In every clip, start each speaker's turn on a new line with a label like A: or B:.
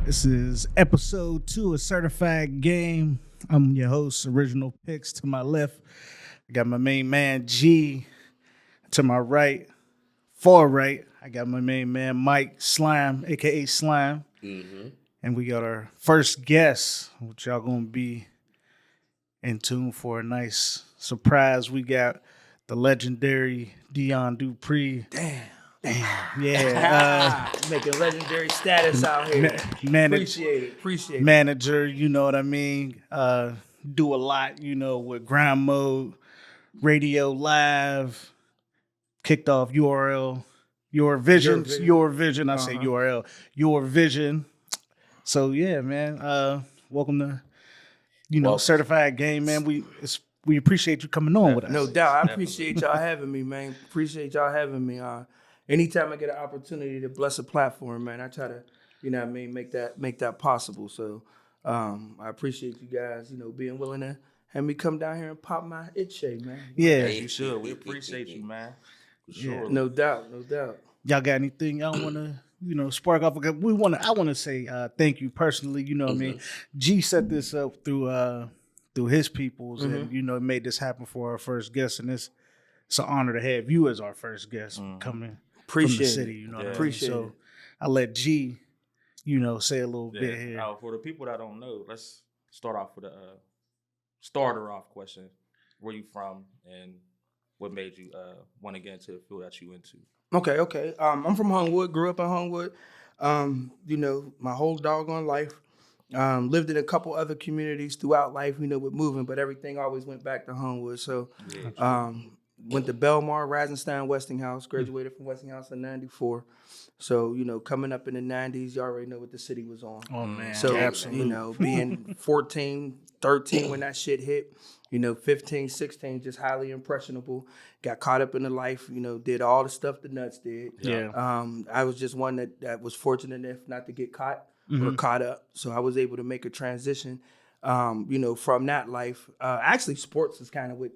A: This is episode 2 of Certified Game. I'm your host, Original Picks. To my left, I got my main man, G. To my right, far right, I got my main man, Mike Slime, a.k.a. Slime. And we got our first guest, which y'all going to be in tune for a nice surprise. We got the legendary Dion Dupree.
B: Damn.
A: Yeah.
B: Making legendary status out here. Appreciate it.
A: Manager, you know what I mean? Do a lot, with Grind Mode, Radio Live, kicked off Your Vision. I say URL, Your Vision. So yeah, man. Welcome to Certified Game, man. We appreciate you coming on with us.
B: No doubt. I appreciate y'all having me, man. Anytime I get an opportunity to bless a platform, man, I try to, make that possible. So I appreciate you guys, being willing to have me come down here and pop my itchy, man.
A: Yeah.
C: You should. We appreciate you, man. For sure.
B: Yeah. No doubt.
A: Y'all got anything y'all want to, spark off? I want to say thank you personally. You know what I mean? G set this up through his peoples, and made this happen for our first guest, and it's an honor to have you as our first guest coming from the city. You know, what I mean?
B: Appreciate it.
A: So I let G, say a little bit here.
C: For the people that don't know, let's start off with a starter off question. Where you from, and what made you want to get into the field that you into?
B: Okay. I'm from Homewood. Grew up in Homewood. My whole doggone life. Lived in a couple other communities throughout life, with moving, but everything always went back to Homewood. So, went to Belmar, Rasenstein, Westinghouse, graduated from Westinghouse in 94. So, coming up in the 90s, you already know what the city was on.
A: Oh, man.
B: So,
A: absolutely.
B: Being 14, 13 when that shit hit, 15, 16, just highly impressionable. Got caught up in the life, did all the stuff the nuts did.
A: Yeah.
B: I was just one that was fortunate enough not to get caught or caught up. So I was able to make a transition, from that life. Actually, sports is kind of what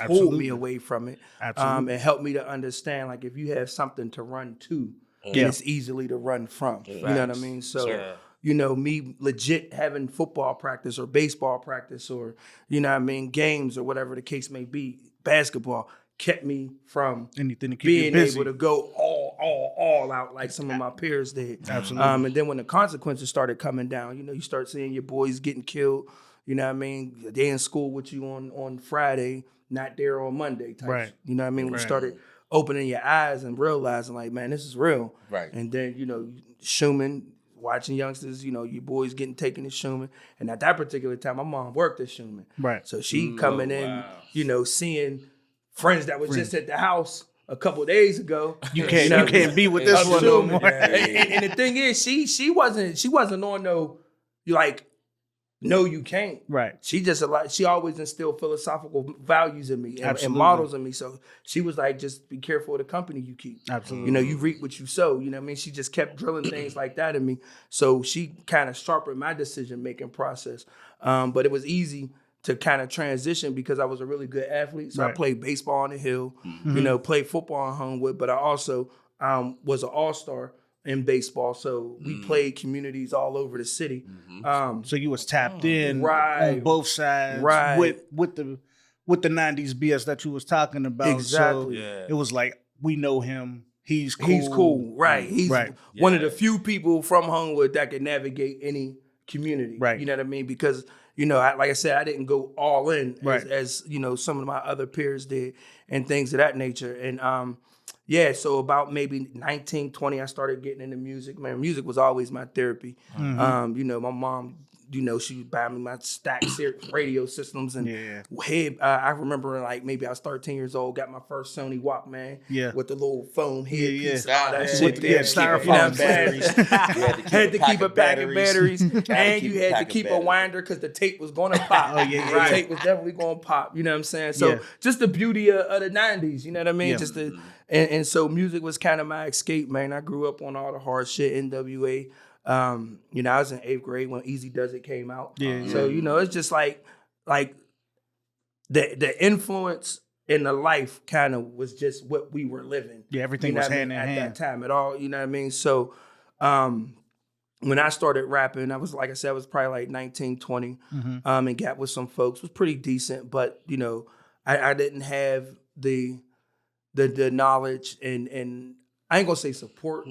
B: pulled me away from it.
A: Absolutely.
B: And helped me to understand, like, if you have something to run to, it's easily to run from. You know what I mean? So, me legit having football practice or baseball practice or, games or whatever the case may be, basketball kept me from
A: anything to keep
B: being
A: you busy.
B: able to go all out like some of my peers did.
A: Absolutely.
B: And then when the consequences started coming down, you start seeing your boys getting killed. You know what I mean? They in school with you on Friday, not there on Monday type.
A: Right.
B: You know what I mean? When you started opening your eyes and realizing, like, man, this is real.
C: Right.
B: And then, Schumann, watching youngsters, your boys getting taken to Schumann. And at that particular time, my mom worked at Schumann.
A: Right.
B: So she coming in, seeing friends that was just at the house a couple of days ago.
A: You can't be with this one no more.
B: And the thing is, she wasn't on no, no, you can't.
A: Right.
B: She always instilled philosophical values in me and models in me. So she was like, just be careful of the company you keep.
A: Absolutely.
B: You reap what you sow. You know what I mean? She just kept drilling things like that in me. So she kind of sharpened my decision-making process. But it was easy to kind of transition because I was a really good athlete. So I played baseball on the hill, played football in Homewood, but I also was an all-star in baseball. So we played communities all over the city.
A: So you was tapped in
B: Right.
A: on both sides with the 90s BS that you was talking about.
B: Exactly.
A: So it was like, we know him. He's cool.
B: He's cool. Right. He's one of the few people from Homewood that can navigate any community.
A: Right.
B: You know what I mean? Because, like I said, I didn't go all in
A: Right.
B: as some of my other peers did and things of that nature. And so about maybe 19, 20, I started getting into music. Man, music was always my therapy. My mom, she would buy me my stack radio systems and head. I remember maybe I was 13 years old, got my first Sony Walkman with the little foam headpiece and all that shit.
A: Styrofoam batteries.
B: Had to keep a pack of batteries, and you had to keep a winder because the tape was going to pop. The tape was definitely going to pop. You know what I'm saying? So just the beauty of the 90s. You know what I mean?
A: Yeah.
B: And so music was kind of my escape, man. I grew up on all the hard shit, NWA. I was in 8th grade when Easy Does It came out. So, it's just like the influence in the life kind of was just what we were living.
A: Yeah, everything was hand in hand
B: at that time at all. You know what I mean? So, when I started rapping, I was, like I said, I was probably like 19, 20, and got with some folks. Was pretty decent, but you know, I didn't have the knowledge and I ain't gonna say support.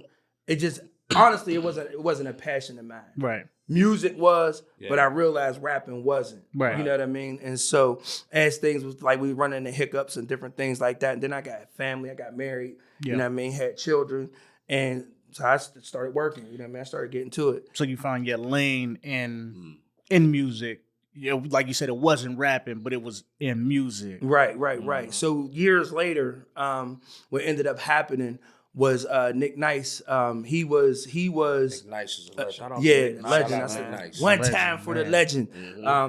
B: It just honestly it wasn't a passion of mine.
A: Right.
B: Music was, but I realized rapping wasn't.
A: Right.
B: You know what I mean? And so as things was like we run into hiccups and different things like that, and then I got family, I got married, you know what I mean, had children, and so I started working, you know what I mean? I started getting to it.
A: So you found your lane in music. You know, like you said, it wasn't rapping, but it was in music.
B: Right. So years later, what ended up happening was Nick Nice. He was
D: Nick Nice is a legend.
C: Shout out to
B: yeah,
C: Nick Nice.
B: legend.
D: Shout
B: I
D: out
B: said
D: to Nice.
B: one
A: Legend,
B: time for
A: man.
B: the legend.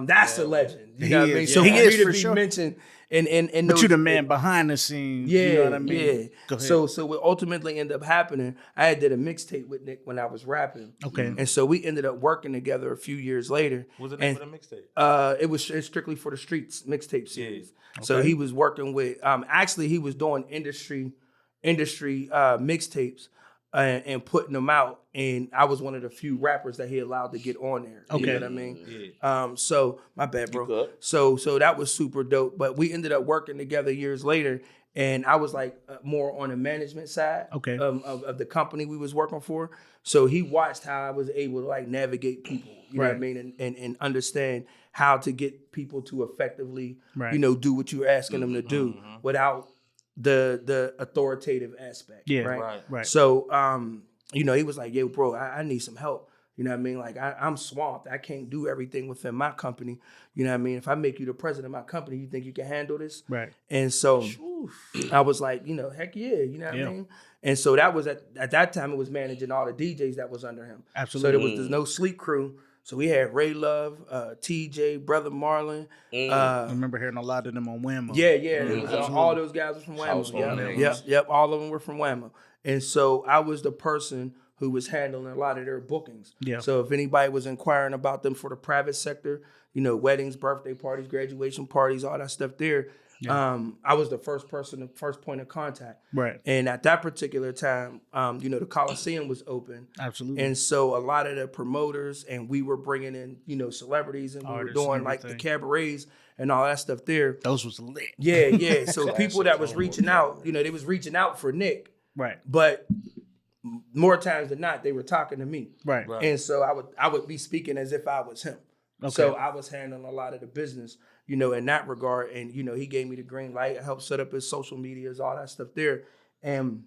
B: That's a legend. You know what I mean?
A: is,
B: So
A: yeah.
B: for
A: He is,
B: me to
A: for
B: be
A: sure.
B: mentioned in
A: But
B: those,
A: you the man behind the scenes.
B: Yeah,
A: You know what I mean?
B: yeah.
A: Go ahead.
B: So what ultimately ended up happening, I had did a mixtape with Nick when I was rapping.
A: Okay.
B: And so we ended up working together a few years later.
C: What was the name of the mixtape?
B: It was strictly for the streets mixtape series. So
A: Okay.
B: he was working with actually he was doing industry mixtapes and putting them out, and I was one of the few rappers that he allowed to get on there. You know
A: Okay.
B: what I mean?
C: Yeah.
B: So my bad, bro.
D: good.
B: So that was super dope. But we ended up working together years later, and I was like more on the management side
A: Okay.
B: of the company we was working for. So he watched how I was able to like navigate people, you know what I
A: Right.
B: mean, and understand how to get people to effectively,
A: Right.
B: you know, do what you're asking them to do without the authoritative aspect.
A: Yeah.
B: Right.
A: Right.
B: So you know, he was like, yo, bro, I need some help. You know what I mean? Like I'm swamped. I can't do everything within my company. You know what I mean? If I make you the president of my company, you think you can handle this?
A: Right.
B: And so I was like, you know, heck yeah, you know what I mean? And so that was at that time, it was managing all the DJs that was under him.
A: Absolutely.
B: So there's no sleep crew. So we had Ray Love, TJ, Brother Marlon.
A: I remember hearing a lot of them on Whammo.
B: Yeah. It was, all those guys were from
D: Household
B: Whammo.
D: names.
B: Yep. All of them were from Whammo. And so I was the person who was handling a lot of their bookings.
A: Yeah.
B: So if anybody was inquiring about them for the private sector, you know, weddings, birthday parties, graduation parties, all that stuff there, I was the first point of contact.
A: Right.
B: And at that particular time, you know, the Coliseum was open.
A: Absolutely.
B: And so a lot of the promoters and we were bringing in, you know, celebrities and we were
A: Artists
B: doing
A: and
B: like the
A: everything.
B: cabarets and all that stuff there.
A: Those was lit.
B: Yeah. So people that was
D: Classic
B: reaching out, you know, they was reaching out for Nick,
A: Right.
B: but more times than not, they were talking to me.
A: Right.
B: And so I would be speaking as if I was him.
A: Okay.
B: So I was handling a lot of the business, you know, in that regard. And, you know, he gave me the green light. I helped set up his social medias, all that stuff there. And,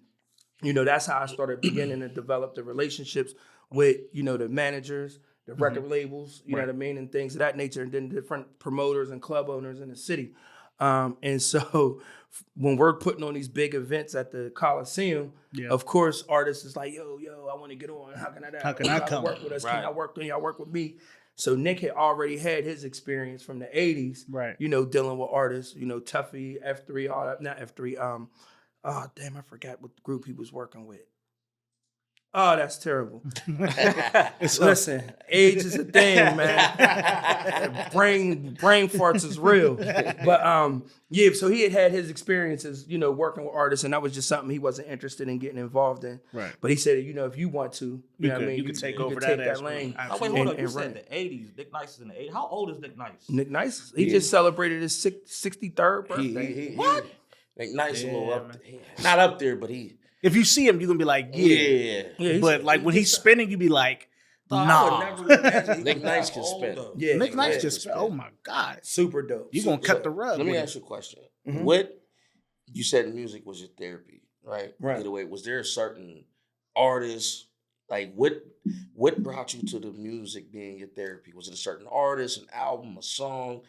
B: you know, that's how I started beginning to develop the relationships with, you know, the managers, the record labels, you know what I mean, and things of that nature, and then different promoters and club owners in the city. And so when we're putting on these big events at the Coliseum, of course, artists is like, yo, I want to get on. How can I
A: come?
B: work with us?
C: Right.
B: Can y'all work with me? So Nick had already had his experience from the 80s,
A: Right.
B: you know, dealing with artists, you know, Tuffy, F3, all that, not F3. Oh, damn, I forgot what group he was working with. Oh, that's terrible. Listen, age is a thing, man. brain farts is real. But yeah, so he had his experiences, you know, working with artists, and that was just something he wasn't interested in getting involved in.
A: Right.
B: But he said, you know, if you want to, you know what I mean,
A: you could take over
B: take
A: that
B: that
A: aspect.
B: lane.
C: Oh, wait, hold up. You
B: and
C: said
B: run.
C: the 80s. Nick Nice is in the 80s. How old is Nick Nice?
B: Nick Nice, he just celebrated his 63rd birthday.
D: What? Nick Nice a little up there. Not up there, but he.
A: If you see him, you're gonna be like, yeah.
D: Yeah.
A: But like when he's spinning, you be like,
C: I
A: nah.
C: would never imagine he
D: Nick
C: was
D: Nice
C: that
D: can
C: old,
D: spin.
C: though.
B: Yeah,
A: Nick Nice
B: yeah.
A: just, oh my God.
B: Super dope.
A: You gonna cut the rug.
D: Let me
A: with
D: ask
A: it.
D: you a question. What you said music was your therapy, right?
B: Right.
D: Either way, was there a certain artist, like what brought you to the music being your therapy? Was it a certain artist, an album, a song?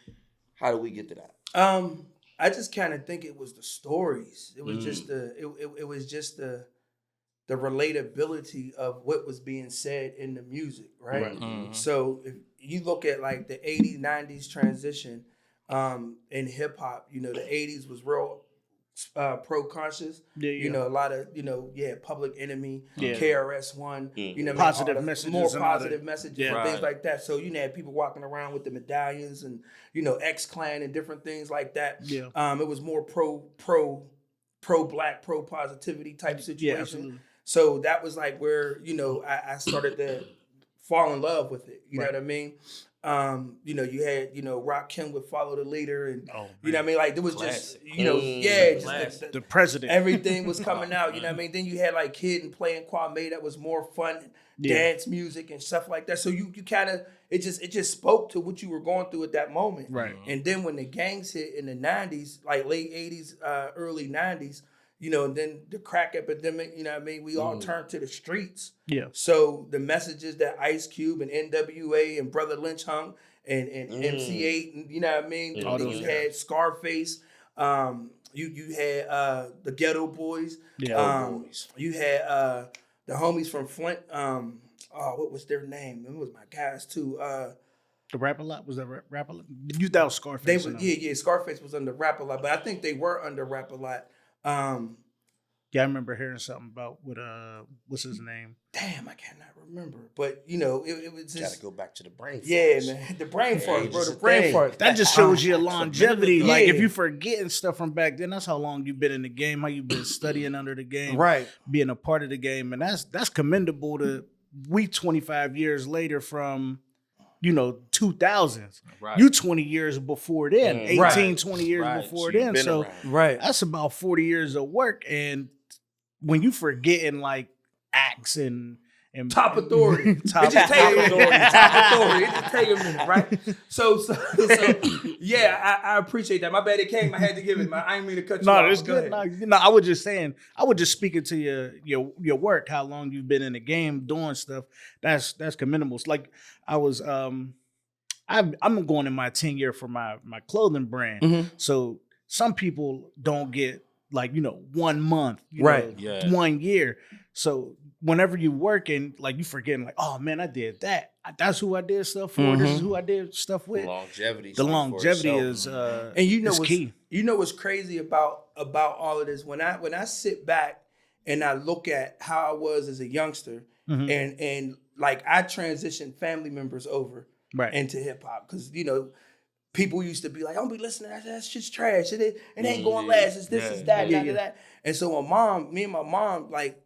D: How do we get to that?
B: I just kind of think it was the stories. It was just it was just the relatability of what was being said in the music, right? So if you look at like the 80s, 90s transition in hip hop, you know, the 80s was real pro-conscious. You know, a lot of, you know, Public Enemy, KRS-One, you know,
A: Positive
B: all the
A: messages
B: more
A: and all
B: positive
A: that.
B: messages
A: Yeah.
B: and things
C: Right.
B: like that. So, you know, had people walking around with the medallions and, you know, X-Clan and different things like that.
A: Yeah.
B: It was more pro-black, pro-positivity type situation.
A: absolutely.
B: So that was like where, you know, I started to fall in love with it. You know what I mean? You know, you had, you know, Rakim would follow the leader, and you know what I mean? Like there was just, you know, just
A: the president.
B: everything was coming out. You know what I mean? Then you had like Kid and Play and Kwame that was more fun, dance music and stuff like that. So you kind of it just spoke to what you were going through at that moment.
A: Right.
B: And then when the gangs hit in the 90s, like late 80s, early 90s, you know, and then the crack epidemic, you know what I mean? We all turned to the streets.
A: Yeah.
B: So the messages that Ice Cube and NWA and Brother Lynch hung and MC8, and you know what I mean?
A: All
B: Then
A: those
B: you had Scarface. You had the Ghetto Boys.
A: Yeah.
B: You had the homies from Flint. What was their name? It was my guys too.
A: The Rap A Lot, was that Rap A Lot? You thought Scarface?
B: Scarface was under Rap A Lot, but I think they were under Rap A Lot.
A: Yeah, I remember hearing something about what's his name?
B: Damn, I cannot remember. But you know, it was just
D: Gotta go back to the brain.
B: Yeah, man, the brain fart, bro. The brain fart.
A: That just shows your longevity.
B: Yeah.
A: Like if you forgetting stuff from back then, that's how long you've been in the game, how you've been studying under the game,
B: Right.
A: being a part of the game, and that's commendable. To we 25 years later from 2000s.
C: Right.
A: You 20 years before then, 18,
B: Right.
A: 20 years
C: Right.
A: before
D: So you've
A: then.
D: been
A: So
D: around.
B: Right.
A: that's about 40 years of work. And when you forgetting like acts and
B: Top authority. It
A: Top
B: just take a
A: authority.
B: minute. Top authority. It just take a minute, right? So yeah, I appreciate that. My bad, it came. I had to give it. I didn't mean to cut you off.
A: No, it's
B: Go
A: good.
B: ahead.
A: No, I was just saying, I was just speaking to your work, how long you've been in the game doing stuff. That's commendable. It's like I was I'm going in my 10 year for my clothing brand.
B: Mhm.
A: So some people don't get like 1 month,
B: Right.
C: Yeah.
A: 1 year. So whenever you work and like you forgetting like, oh man, I did that. That's who I did stuff for. This is who I did stuff with.
D: Longevity.
A: The longevity is
B: And
A: is key.
B: You know what's crazy about all of this? When I sit back and I look at how I was as a youngster, and like I transitioned family members over
A: Right.
B: into hip hop because people used to be like, "I don't be listening to that. That shit's trash. It ain't going last. It's this, it's that, that." And so me and my mom, like,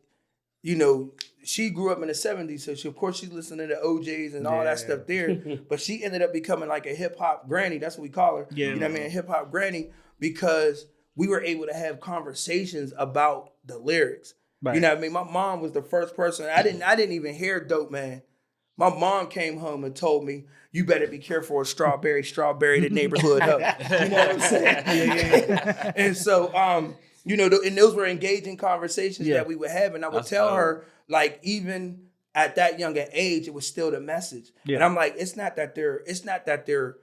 B: she grew up in the 70s, so of course she's listening to OJs and all that stuff there. But she ended up becoming like a hip hop granny. That's what we call her.
A: Yeah.
B: You know what I mean? A hip hop granny, because we were able to have conversations about the lyrics.
A: Right.
B: You know what I mean? My mom was the first person. I didn't even hear Dope Man. My mom came home and told me, "You better be careful of strawberry the neighborhood up." You know what I'm saying? And so, and those were engaging conversations that we would have. And I would tell her, like, even at that younger age, it was still the message.
A: Yeah.
B: And I'm like, it's not that they're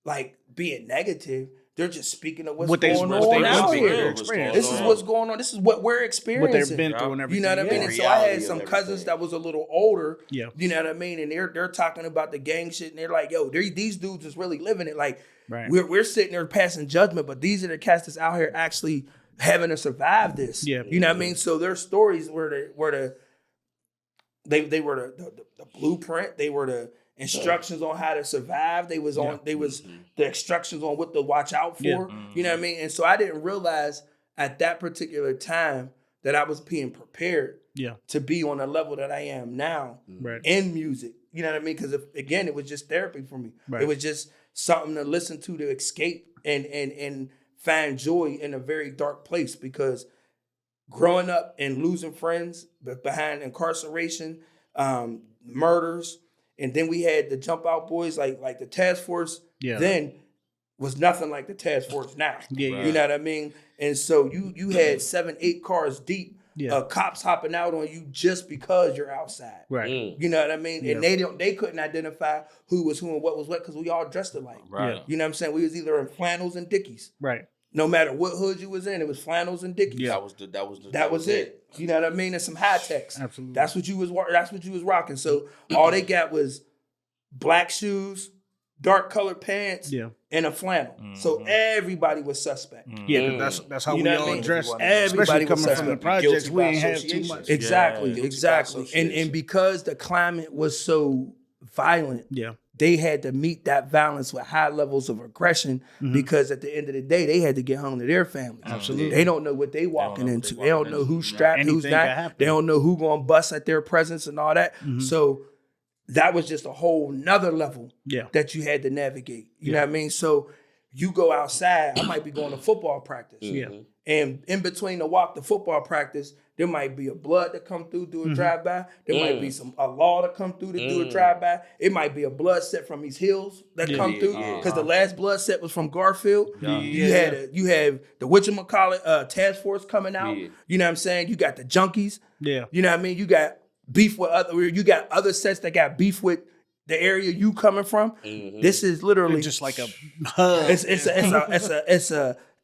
B: like being negative. They're just speaking of what's going on out here. This is what's going on. This is what we're experiencing.
A: What they've been through and everything.
B: You know what I mean?
A: Yeah.
B: And so I had some cousins that was a little older.
A: Yeah.
B: You know what I mean? And they're talking about the gang shit, and they're like, "Yo, these dudes is really living it. Like,
A: Right.
B: we're sitting there passing judgment, but these are the cats that's out here actually having to survive this."
A: Yeah.
B: You know what I mean? So their stories were the blueprint. They were the instructions on how to survive. They was the instructions on what to watch out for.
A: Yeah.
B: You know what I mean? And so I didn't realize at that particular time that I was being prepared to be on the level that I am now
A: Right.
B: in music. You know what I mean? Because again, it was just therapy for me.
A: Right.
B: It was just something to listen to escape and find joy in a very dark place. Because growing up and losing friends behind incarceration, murders, and then we had the Jump Out Boys, like the task force.
A: Yeah.
B: Then was nothing like the task force now.
A: Yeah.
B: You know what I mean? And so you had 7-8 cars deep, cops hopping out on you just because you're outside.
A: Right.
B: You know what I mean?
A: Yeah.
B: And they couldn't identify who was who and what was what because we all dressed alike.
C: Right.
B: You know what I'm saying? We was either in flannels and dickies.
A: Right.
B: No matter what hood you was in, it was flannels and dickies.
A: Yeah.
B: That was it. You know what I mean? And some high techs.
A: Absolutely.
B: That's what you was rocking. So all they got was black shoes, dark colored pants, and a flannel. So everybody was suspect.
A: Yeah, 'cause that's how
B: You
A: we
B: know what I
A: all
B: mean?
A: dress.
B: Everybody
A: Especially
B: was
A: coming from the
B: suspect.
A: projects, we
D: Guilty
A: ain't
D: by
A: have too
D: association.
A: much.
B: Exactly,
D: Guilty by
B: exactly.
D: association.
B: And because the climate was so violent,
A: Yeah.
B: they had to meet that balance with high levels of aggression because at the end of the day, they had to get home to their families.
A: Absolutely.
B: They don't know what they walking into. They don't know who's strapped, who's
A: Anything can
B: not.
A: happen.
B: They don't know who going to bust at their presence and all that. So that was just a whole nother level that you had to navigate. You know what I mean? So you go outside, I might be going to football practice.
A: Yeah.
B: And in between the walk to football practice, there might be a blood that come through, do a drive-by. There might be a law to come through to do a drive-by. It might be a blood set from these hills that come through. Because the last blood set was from Garfield. You had the whatchamacallit task force coming out. You know what I'm saying? You got the junkies.
A: Yeah.
B: You know what I mean? You got beef with other sets that got beef with the area you coming from. This is literally
A: just like a hub.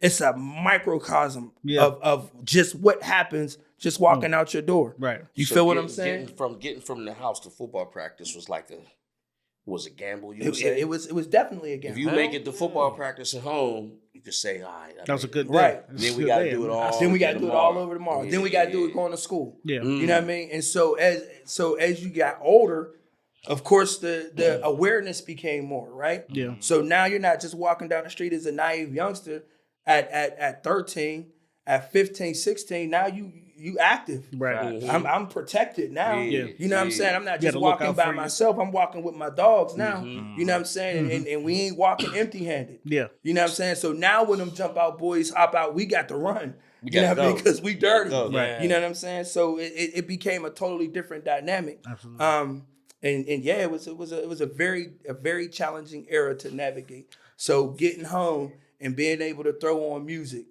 B: It's a microcosm of just what happens just walking out your door.
A: Right.
B: You feel what I'm saying?
D: Getting from the house to football practice was like a gamble.
B: It was definitely a gamble.
D: If you make it to football practice at home, you could say, all right.
A: That was a good day.
B: Right.
D: Then we got to do it all.
B: Then we got to do it all over tomorrow.
D: Yeah,
B: then we got to do it going to school.
A: Yeah.
B: You know what I mean? And so as you got older, of course the awareness became more, right?
A: Yeah.
B: So now you're not just walking down the street as a naive youngster at 13, at 15, 16. Now you active.
A: Right.
B: I'm protected now.
A: Yeah.
B: You know what I'm saying? I'm not just
A: gotta look
B: walking
A: out
B: by
A: for you.
B: myself. I'm walking with my dogs now. You know what I'm saying? And we ain't walking empty-handed.
A: Yeah.
B: You know what I'm saying? So now when them jump out boys hop out, we got to run.
D: We
B: You know
D: got
B: what I
D: to
B: mean?
D: go.
B: Because we dirty.
A: Right.
B: You know what I'm saying? So it became a totally different dynamic.
A: Absolutely.
B: And yeah, it was a very challenging era to navigate. So getting home and being able to throw on music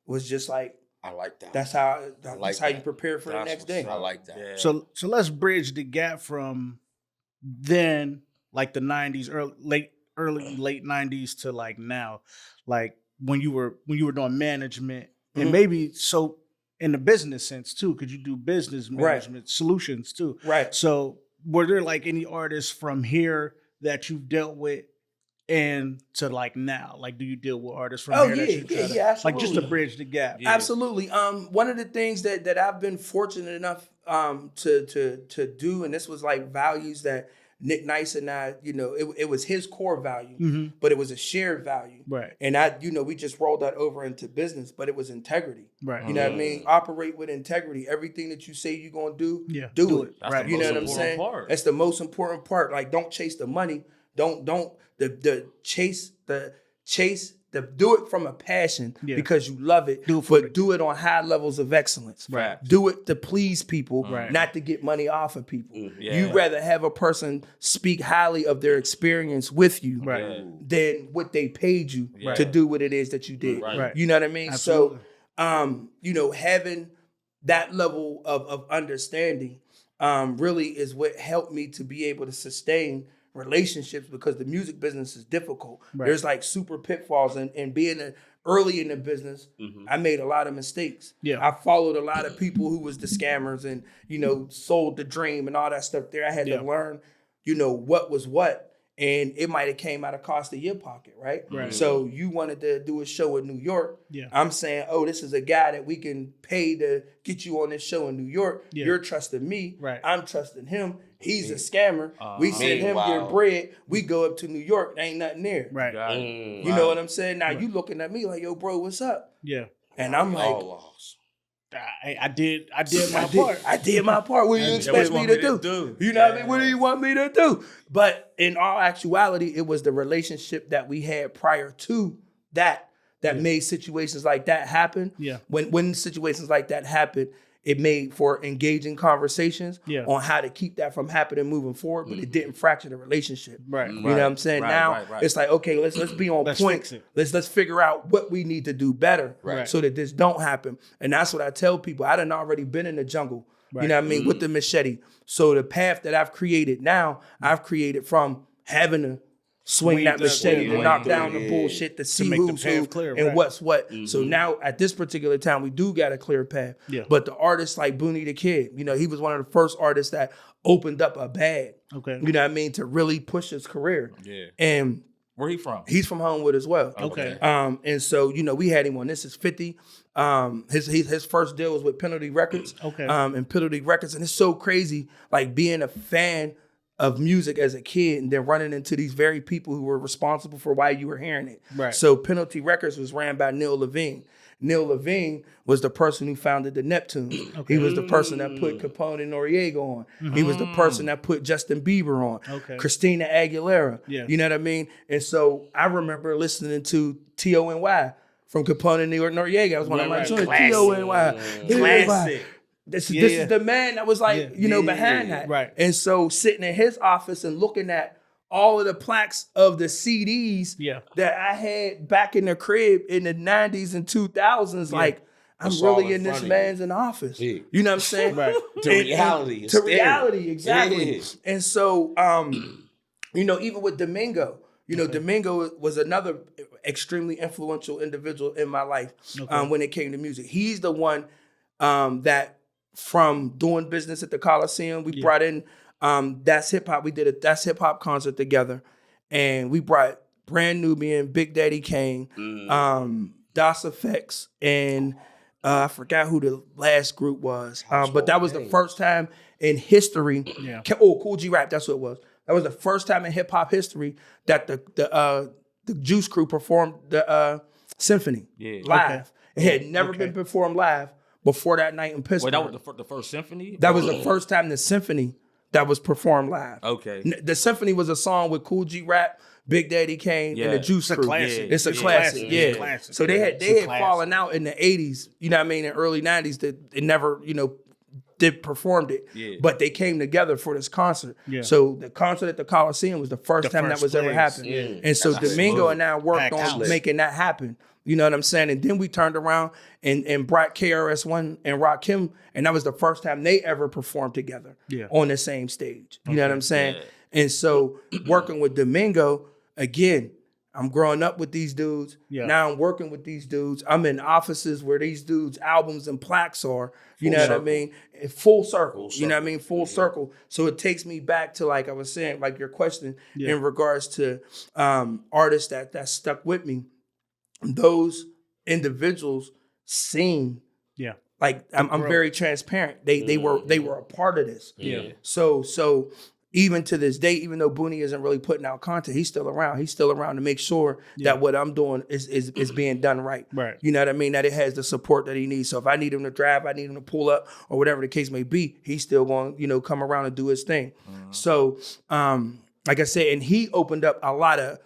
B: was just like,
D: I like that.
B: that's how you prepare for the
D: That's
B: next day.
D: I like that.
C: Yeah.
A: So let's bridge the gap from then, like the 90s, late 90s to like now, like when you were doing management and maybe so in the business sense too, because you do business management solutions too.
B: Right.
A: So were there like any artists from here that you've dealt with and to like now? Like, do you deal with artists from here?
B: Absolutely.
A: Like just to bridge the gap.
C: Yeah.
B: Absolutely. One of the things that I've been fortunate enough to do, and this was like values that Nick Nice and I, it was his core value, but it was a shared value.
A: Right.
B: And we just rolled that over into business, but it was integrity.
A: Right.
B: You know what I mean? Operate with integrity. Everything that you say you're gonna do,
A: Yeah.
B: do it.
C: That's
A: Right.
C: the
B: You know
C: most
B: what I'm
C: important
B: saying?
C: part.
B: That's the most important part. Like, don't chase the money. Don't do it from a passion because you love it, but do it on high levels of excellence.
A: Right.
B: Do it to please people,
A: Right.
B: not to get money off of people.
C: Yeah.
B: You'd rather have a person speak highly of their experience with you
A: Right.
B: than what they paid you to do what it is that you did.
C: Right.
B: You know what I mean?
A: Absolutely.
B: So, having that level of understanding really is what helped me to be able to sustain relationships, because the music business is difficult.
A: Right.
B: There's like super pitfalls, and being early in the business, I made a lot of mistakes.
A: Yeah.
B: I followed a lot of people who was the scammers and, sold the dream and all that stuff there. I had to learn, what was what. And it might have came out of cost of your pocket, right?
A: Right.
B: So you wanted to do a show in New York.
A: Yeah.
B: I'm saying, oh, this is a guy that we can pay to get you on this show in New York.
A: Yeah.
B: You're trusting me.
A: Right.
B: I'm trusting him. He's a scammer. We send him
D: Meanwhile-
B: your bread. We go up to New York. There ain't nothing there.
A: Right.
C: Got it.
B: You know what I'm saying? Now you looking at me like, yo, bro, what's up?
A: Yeah.
B: And I'm like,
D: All lost.
A: I did my part.
B: I did my part. What do you expect me to do? You know what I mean? What do you want me to do? But in all actuality, it was the relationship that we had prior to that made situations like that happen.
A: Yeah.
B: When situations like that happen, it made for engaging conversations on how to keep that from happening moving forward, but it didn't fracture the relationship.
A: Right.
B: You know what I'm saying?
C: Right,
B: Now
C: right.
B: it's like, okay, let's be on
A: Let's
B: point.
A: fix it.
B: Let's figure out what we need to do better
A: Right.
B: so that this don't happen. And that's what I tell people. I done already been in the jungle.
A: Right.
B: You know what I mean? With the machete. So the path that I've created now, I've created from having to swing that machete to knock down the bullshit to see
A: make the
B: who's
A: path
B: who
A: clear,
B: and
A: right.
B: what's what. So now at this particular time, we do got a clear path.
A: Yeah.
B: But the artists like Booney the Kid, he was one of the first artists that opened up a bag.
A: Okay.
B: You know what I mean? To really push his career.
C: Yeah.
B: And
C: Where he from?
B: he's from Homewood as well.
A: Okay.
B: And so, we had him on This Is 50. His first deal was with Penalty Records.
A: Okay.
B: And Penalty Records. And it's so crazy, like being a fan of music as a kid and then running into these very people who were responsible for why you were hearing it.
A: Right.
B: So Penalty Records was ran by Neil Levine. Neil Levine was the person who founded the Neptunes. He was the person that put Capone and Noriega on. He was the person that put Justin Bieber on.
A: Okay.
B: Christina Aguilera.
A: Yeah.
B: You know what I mean? And so I remember listening to T.O.N.Y. from Capone and Noriega. That was one of my joints. T.O.N.Y.
C: Classic.
B: This is the man that was like, behind that.
A: Right.
B: And so sitting in his office and looking at all of the plaques of the CDs that I had back in the crib in the 90s and 2000s, like, I'm really in this man's in office. Yeah. You know what I'm saying?
A: Right.
D: To reality.
B: To reality, exactly.
D: Yeah.
B: And so, even with Domingo, Domingo was another extremely influential individual in my life when it came to music. He's the one that from doing business at the Coliseum, we brought in That's Hip Hop. We did a That's Hip Hop concert together, and we brought Brand Nubian, Big Daddy Kane, Das Effects, and I forgot who the last group was. But that was the first time in history.
A: Yeah.
B: Cool G Rap. That's what it was. That was the first time in hip hop history that the Juice Crew performed the symphony live. It had never been performed live before that night in Pittsburgh.
C: Wait, that was the first symphony?
B: That was the first time the symphony that was performed live.
C: Okay.
B: The symphony was a song with Cool G Rap, Big Daddy Kane, and the Juice Crew.
A: Classic.
B: It's a classic. Yeah.
A: It's a classic.
B: So they had fallen out in the 80s, you know what I mean, in early 90s that they never, did performed it. Yeah. But they came together for this concert. Yeah. So the concert at the Coliseum was the first time that was ever happened. Yeah. And so Domingo and I worked on making that happen. You know what I'm saying? And then we turned around and brought KRS-One and Rakim, and that was the first time they ever performed together on the same stage. You know what I'm saying? Yeah. And so working with Domingo, again, I'm growing up with these dudes. Yeah. Now I'm working with these dudes. I'm in offices where these dudes' albums and plaques are. You know what I mean? Full circle. You know what I mean? Full circle. So it takes me back to, like I was saying, like your question in regards to artists that stuck with me. Those individuals seem like I'm very transparent. They were a part of this. Yeah. So even to this day, even though Booney isn't really putting out content, he's still around. He's still around to make sure that what I'm doing is being done right. Right. You know what I mean? That it has the support that he needs. So if I need him to drive, I need him to pull up, or whatever the case may be, he's still going to come around and do his thing. So like I said, and he opened up a lot of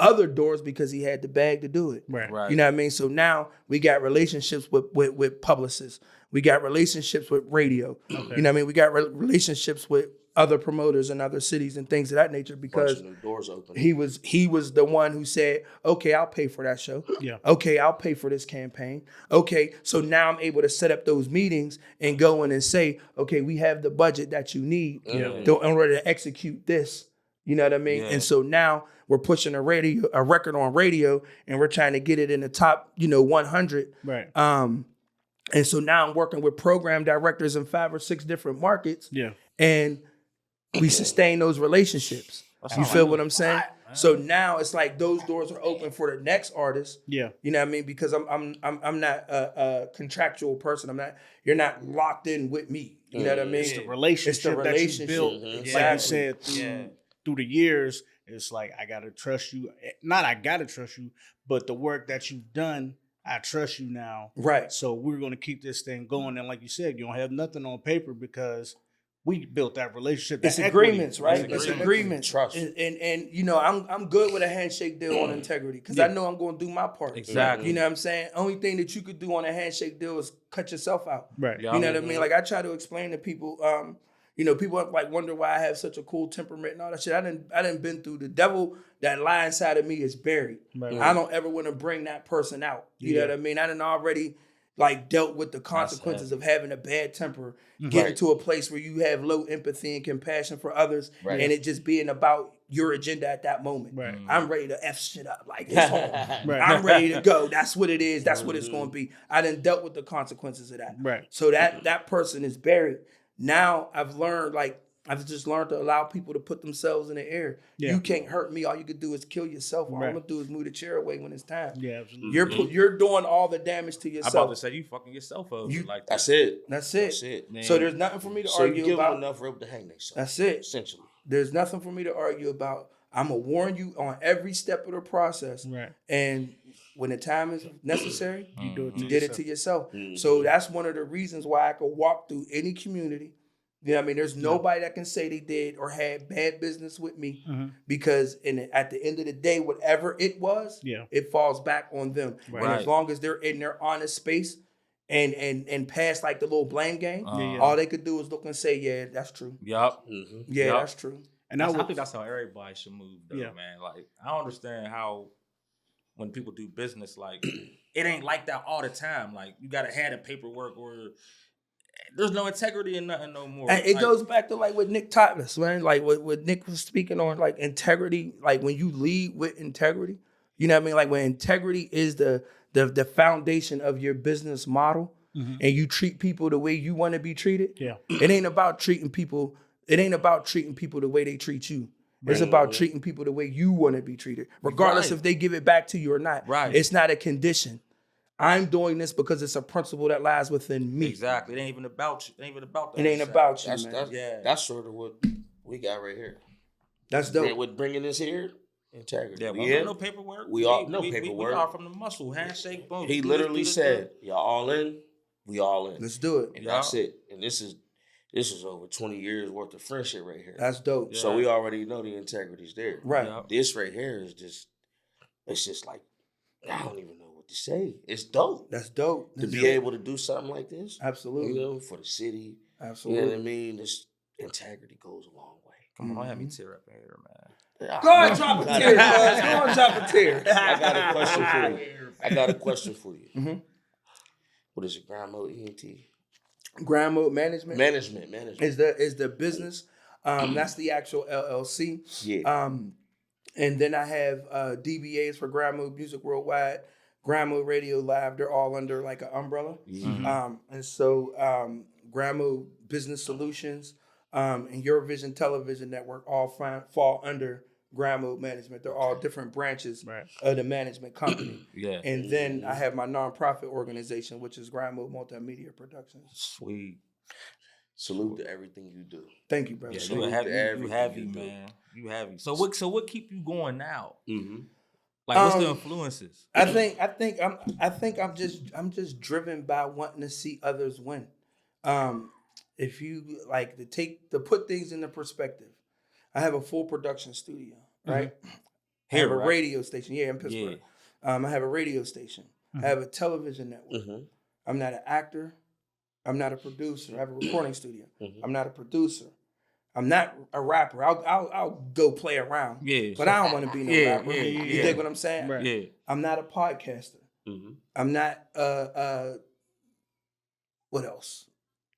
B: other doors because he had the bag to do it. Right. You know what I mean? So now we got relationships with publicists. We got relationships with radio. Okay. You know what I mean? We got relationships with other promoters in other cities and things of that nature because
D: doors open.
B: He was the one who said, okay, I'll pay for that show. Yeah. Okay, I'll pay for this campaign. Okay, so now I'm able to set up those meetings and go in and say, okay, we have the budget that you need in order to execute this. You know what I mean? Yeah. And so now we're pushing a record on radio, and we're trying to get it in the top, 100. Right. And so now I'm working with program directors in 5 or 6 different markets. Yeah. And we sustain those relationships. You feel what I'm saying? So now it's like those doors are open for the next artist. Yeah. You know what I mean? Because I'm not a contractual person. You're not locked in with me. You know what I mean?
A: It's the relationship that you built. Exactly. Like you said, through the years, it's like, I got to trust you. Not I got to trust you, but the work that you've done, I trust you now. Right. So we're going to keep this thing going. And like you said, you don't have nothing on paper because we built that relationship.
B: It's agreements, right? It's agreements. Trust. And I'm good with a handshake deal on integrity because I know I'm going to do my part. Exactly. You know what I'm saying? Only thing that you could do on a handshake deal is cut yourself out. Right. You know what I mean? Like I try to explain to people, people like wonder why I have such a cool temperament and all that shit. I didn't been through the devil. That lie inside of me is buried. Right. I don't ever want to bring that person out. You know what I mean? I done already dealt with the consequences of having a bad temper, getting to a place where you have low empathy and compassion for others, and it just being about your agenda at that moment. Right. I'm ready to F shit up. Like, it's home. I'm ready to go. That's what it is. That's what it's going to be. I done dealt with the consequences of that. Right. So that person is buried. Now I've just learned to allow people to put themselves in the air. Yeah. You can't hurt me. All you could do is kill yourself. All I'm gonna do is move the chair away when it's time. Yeah, absolutely. You're doing all the damage to yourself.
C: I'm about to say you fucking yourself up. Like that.
D: That's it.
B: That's it. Man. So there's nothing for me to argue
D: you give
B: about.
D: Them enough rope to hang themselves.
B: That's it.
D: Essentially,
B: there's nothing for me to argue about. I'm gonna warn you on every step of the process. Right. And when the time is necessary,
A: You do it to
B: you did it
A: yourself.
B: to yourself.
D: Mhm.
B: So that's one of the reasons why I could walk through any community. You know what I mean? There's nobody that can say they did or had bad business with me because at the end of the day, whatever it was, it falls back on them.
A: Right.
B: And as long as they're in their honest space and past like the little blame game,
A: Yeah.
B: all they could do is look and say, yeah, that's true.
C: Yup.
B: Yeah,
C: Yup.
B: that's true.
A: And
C: I
A: I
C: think that's how everybody should move, though, man. Like, I don't understand how when people do business, like, it ain't like that all the time. Like, you gotta have the paperwork, or there's no integrity in nothing no more.
B: And it
C: Like,
B: goes back to like what Nick taught us, man. Like what Nick was speaking on, like integrity. Like when you lead with integrity, you know what I mean. Like when integrity is the foundation of your business model, and you treat people the way you want to be treated.
A: Yeah.
B: It ain't about treating people. It ain't about treating people the way they treat you. It's about treating people the way you want to be treated, regardless if they give it back to you or not.
C: Right.
B: It's not a condition. I'm doing this because it's a principle that lies within me.
C: exactly. It ain't even about you. It ain't even about that.
B: It ain't about you, man.
D: That's sort of what we got right here.
B: That's dope.
D: With bringing this here, integrity.
C: Yeah,
D: We in.
C: no paperwork.
D: We all no paperwork.
C: We are from the muscle, handshake, boom.
D: He
C: Do
D: literally
C: this,
D: said, "Y'all all in, we all in."
B: Let's do it.
D: And that's it. And this is over 20 years worth of friendship right here.
B: That's dope.
D: So we already know the integrity's there.
B: Right.
C: Yeah.
D: This right here is it's just like, I don't even know what to say. It's dope.
B: That's dope.
D: To be able to do something like this.
B: Absolutely.
D: You know, for the city.
B: Absolutely.
D: You know what I mean? This integrity goes a long way.
C: Come on, don't have me tear up in here, man.
B: Go ahead, drop a tear, bud. Go on, drop a tear.
D: I got a question for you. I got a question for you.
B: Mhm.
D: What is it? Grand Mode ENT?
B: Grand Mode Management
D: Management.
B: is the business. That's the actual LLC.
D: Yeah.
B: And then I have DBAs for Grand Mode Music Worldwide, Grand Mode Radio Live. They're all under like an umbrella. And so Grand Mode Business Solutions and Eurovision Television Network all fall under Grand Mode Management. They're all different branches of the management company.
C: Yeah.
B: And then I have my nonprofit organization, which is Grand Mode Multimedia Productions.
C: Sweet.
D: Salute to everything you do.
B: Thank you, brother.
C: Yeah,
D: Salute
C: you
D: to
C: heavy,
D: everything you do.
C: man. You heavy. So what keep you going now?
D: Mm-hmm.
C: Like, what's the influences?
B: I think I'm just driven by wanting to see others win. If you like to put things into perspective, I have a full production studio, right? I have a radio station here in Pittsburgh.
C: Yeah.
B: I have a radio station. I have a television network. I'm not an actor. I'm not a producer. I have a recording studio. I'm not a producer. I'm not a rapper. I'll go play around.
C: Yeah.
B: But I don't want to be no rapper. You
C: yeah.
B: dig what I'm saying?
A: Right.
C: Yeah.
B: I'm not a podcaster. I'm not what else?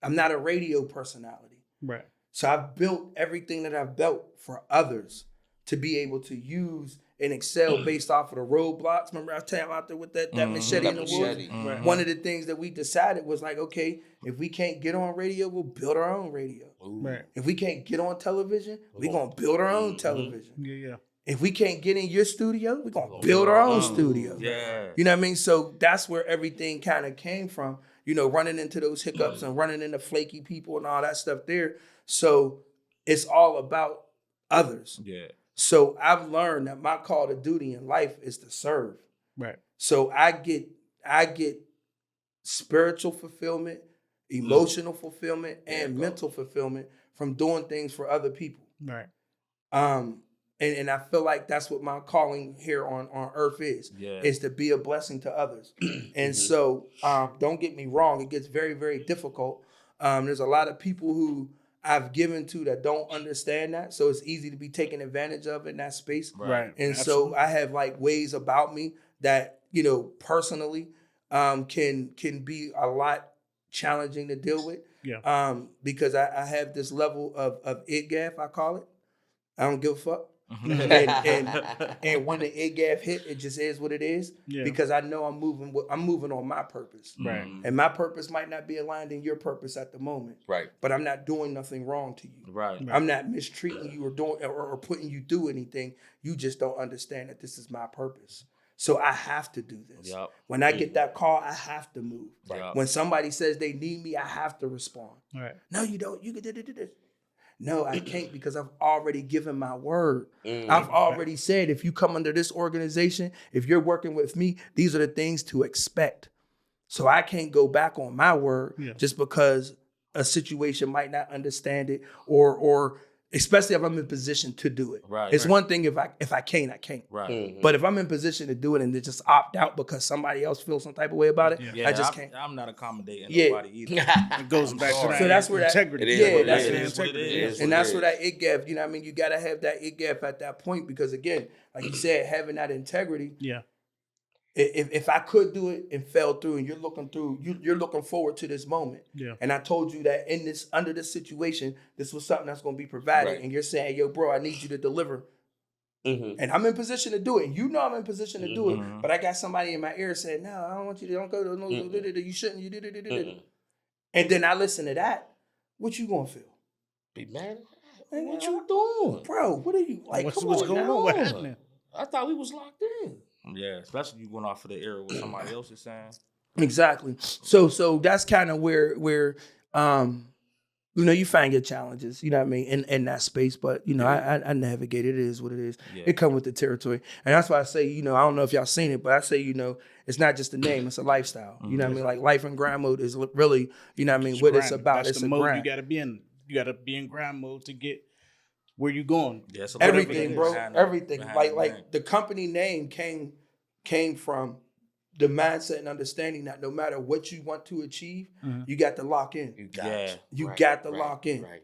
B: I'm not a radio personality.
A: Right.
B: So I've built everything that I've built for others to be able to use and excel based off of the roadblocks. Remember I was telling you out there with that machete in the woods?
A: Right.
B: One of the things that we decided was like, okay, if we can't get on radio, we'll build our own radio.
A: Right.
B: If we can't get on television, we're going to build our own television.
A: Yeah.
B: If we can't get in your studio, we're going to build our own studio.
C: Yeah.
B: You know what I mean? So that's where everything kind of came from, you know, running into those hiccups and running into flaky people and all that stuff there. So it's all about others.
C: Yeah.
B: So I've learned that my call to duty in life is to serve.
A: Right.
B: So I get spiritual fulfillment, emotional fulfillment, and mental fulfillment from doing things for other people.
A: Right.
B: And I feel like that's what my calling here on earth is to be a blessing to others. And so don't get me wrong, it gets very, very difficult. There's a lot of people who I've given to that don't understand that. So it's easy to be taken advantage of in that space.
A: Right.
B: And so I have like ways about me that, you know, personally can be a lot challenging to deal with.
A: Yeah.
B: Because I have this level of it-gaff, I call it. I don't give a fuck. And when the it-gaff hit, it just is what it is.
A: Yeah.
B: Because I know I'm moving on my purpose.
A: Right.
B: And my purpose might not be aligned in your purpose at the moment.
D: Right.
B: But I'm not doing nothing wrong to you.
C: Right.
B: I'm not mistreating you or doing or putting you through anything. You just don't understand that this is my purpose. So I have to do this.
C: Yep.
B: When I get that call, I have to move.
C: Right.
B: When somebody says they need me, I have to respond.
A: Right.
B: No, you don't. You can do this. No, I can't because I've already given my word. I've already said, if you come under this organization, if you're working with me, these are the things to expect. So I can't go back on my word just because a situation might not understand it or especially if I'm in position to do it.
C: Right.
B: It's one thing if I can't, I can't.
C: Right.
B: But if I'm in position to do it and they just opt out because somebody else feels some type of way about it,
C: Yeah,
B: I just can't.
C: I'm not accommodating
B: Yeah.
C: nobody either.
A: It goes back to that
B: So that's where that-
A: integrity.
D: It is what
B: that's
D: it
B: the
D: is.
B: integrity. And that's where that it gap, you know what I mean? You got to have that it gap at that point because, again, like you said, having that integrity.
A: Yeah.
B: If I could do it and fell through, and you're looking forward to this moment, and I told you that under this situation, this was something that's going to be provided,
D: Right.
B: and you're saying, "Yo, bro, I need you to deliver," and I'm in position to do it, and you know I'm in position to do it, but I got somebody in my ear saying, "No, I don't want you to. Don't go to no. You shouldn't. You did." And then I listen to that. What you gonna feel?
D: Be mad.
B: Man,
D: What you doing,
B: bro? What are you like?
A: What's
B: come on
A: going
B: now.
A: on? What happening?
D: I thought we was locked in.
C: Yeah, especially you going off of the era what somebody else is saying.
B: Exactly. So that's kind of where you find your challenges, you know what I mean, in that space. But I navigate it. It is what it is.
C: Yeah.
B: It comes with the territory. And that's why I say, I don't know if y'all seen it, but I say, it's not just a name, it's a lifestyle. You know what I mean? Like life in grind mode is really, you know what I mean, what it's about.
A: That's
B: It's
A: the
B: a
A: mode
B: grind.
A: you gotta be in. You gotta be in grind mode to get where you going.
C: Yeah, so
B: Everything, bro.
C: behind
B: Everything.
C: behind
B: Like
C: the
B: like
C: name.
B: the company name came from the mindset and understanding that no matter what you want to achieve, you got to lock in.
D: You got
C: Yeah.
B: You
D: right,
B: got to
D: right,
B: lock in.
D: Right.